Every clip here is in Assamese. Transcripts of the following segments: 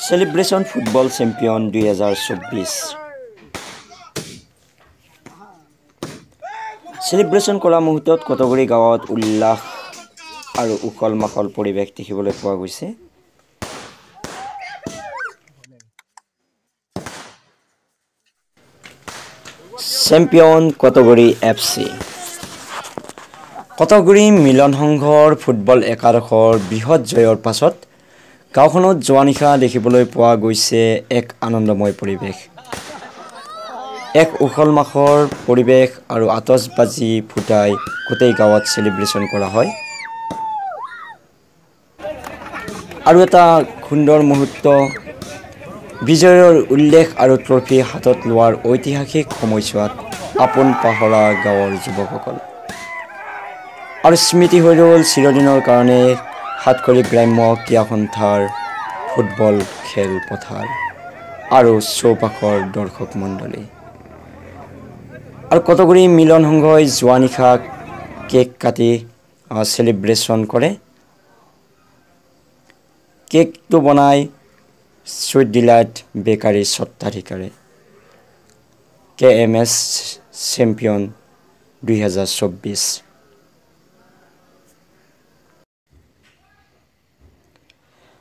সেলিব্ৰেশন ফুটবল চ্যাম্পিয়ন 2024 সেলিব্ৰেশন কৰা মুহূৰ্তত কটগুৰি গাঁৱত উল্লাস আৰু উখল মাখল পৰিৱেশ দেখিবলৈ পোৱা গৈছে। Champion কটগুৰি FC. কটগুৰি মিলন সংঘৰ ফুটবল একাদশৰ বৃহৎ জয়ৰ পাছত গাঁওখনত যোৱা নিশা দেখিবলৈ পোৱা গৈছে এক আনন্দময় পৰিৱেশ। এক উখল মাখল পৰিৱেশ আৰু আতচবাজি ফুটাই গোটেই গাঁৱত সেলিব্ৰেশন কৰা হয়। আৰু এটা সুন্দৰ মুহূৰ্ত, বিজয়ৰ উল্লেখ আৰু ট্ৰফি হাতত লোৱাৰ ঐতিহাসিক সময়ছোৱাত আপোন পাহৰা গাঁৱৰ যুৱকসকল। আৰু স্মৃতি হৈ ৰ'ল চিৰদিনৰ কাৰণে হাতখৰি গ্ৰাম্য ক্ৰীড়া সন্থাৰ ফুটবল খেলপথাৰ আৰু চৌপাশৰ দৰ্শক মণ্ডলী। আৰু কটগুৰি মিলন সংঘই যোৱা নিশা কেক কাটি সেলিব্ৰেশন কৰে। কেকটো বনাই সুইট ডিলাইট বেকাৰী স্বত্বাধিকাৰী KMS চ্যাম্পিয়ন 2024।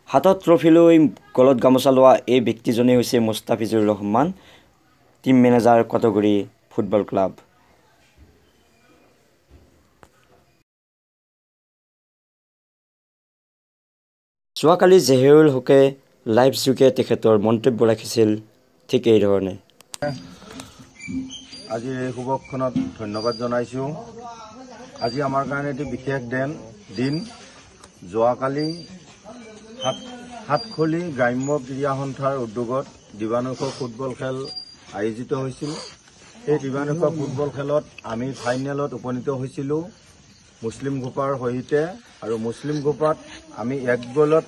হাতত ট্ৰফি লৈ গলত গামোচা লোৱা এই ব্যক্তিজনেই হৈছে Mustafizur Rahman, team manager Kotguri football club. যোৱাকালি জেহেৰুল হকে লাইভ যোগে তেখেতৰ মন্তব্য ৰাখিছিল ঠিক এই ধৰণে। আজিৰ এই শুভক্ষণত ধন্যবাদ জনাইছোঁ। আজি আমাৰ কাৰণে এটি বিশেষ দিন। যোৱাকালি হাতখলি গ্ৰাম্য ক্ৰীড়া সন্থাৰ উদ্যোগত দিবানৈশ ফুটবল খেল আয়োজিত হৈছিল। এই দিবানৈশ ফুটবল খেলত আমি ফাইনেলত উপনীত হৈছিলোঁ মুছলিম গ্ৰুপৰ সৈতে, আৰু মুছলিম গ্ৰুপত আমি 1 গ'লত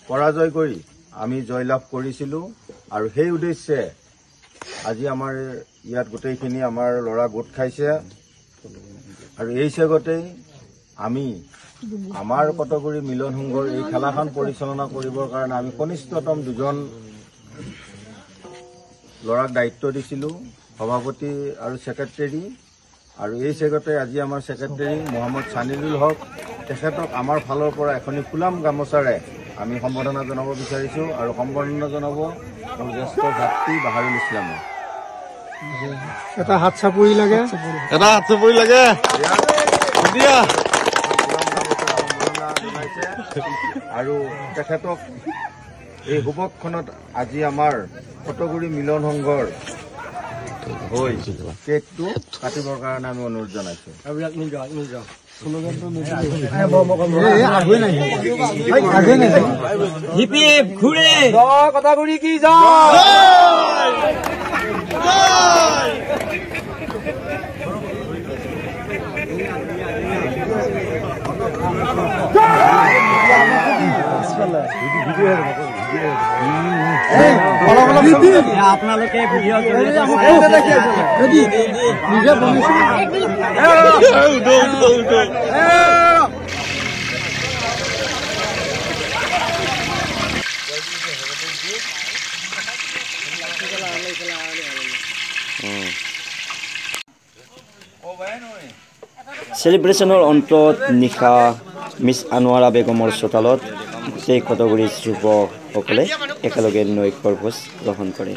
পৰাজয় কৰি আমি জয়লাভ কৰিছিলোঁ। আৰু সেই উদ্দেশ্যে আজি আমাৰ ইয়াত গোটেইখিনি আমাৰ ল'ৰা গোট খাইছে। আৰু এই চেগতেই আমি আমাৰ কটগুৰি মিলন সংঘৰ এই খেলাখন পৰিচালনা কৰিবৰ কাৰণে আমি কনিষ্ঠতম 2জন ল'ৰাক দায়িত্ব দিছিলোঁ, সভাপতি আৰু ছেক্ৰেটাৰী। আৰু এই চেগতে আজি আমাৰ ছেক্ৰেটাৰী মহম্মদ ছানিৰুল হক, তেখেতক আমাৰ ফালৰ পৰা এখনি ফুলাম গামোচাৰে আমি সম্বৰ্ধনা জনাব বিচাৰিছোঁ। আৰু সম্বৰ্ধনা জনাব মোৰ জ্যেষ্ঠ ভাতৃ বাহাৰুল ইছলামক। এটা হাত চাপৰি লাগে, আৰু তেখেতক এই শুভক্ষণত আজি আমাৰ কটগুৰি মিলন সংঘৰ হৈ কেকটো কাটিবৰ কাৰণে আমি অনুৰোধ জনাইছোঁ। কটগুৰি কি জয়। আপোনালোকে সেলিব্ৰেশনৰ অন্তত নিশা মিছ আনোৱাৰা বেগমৰ চোতালত গোটেই কটগুৰি যুৱকসকলে একেলগে নৈশভোজ গ্ৰহণ কৰে।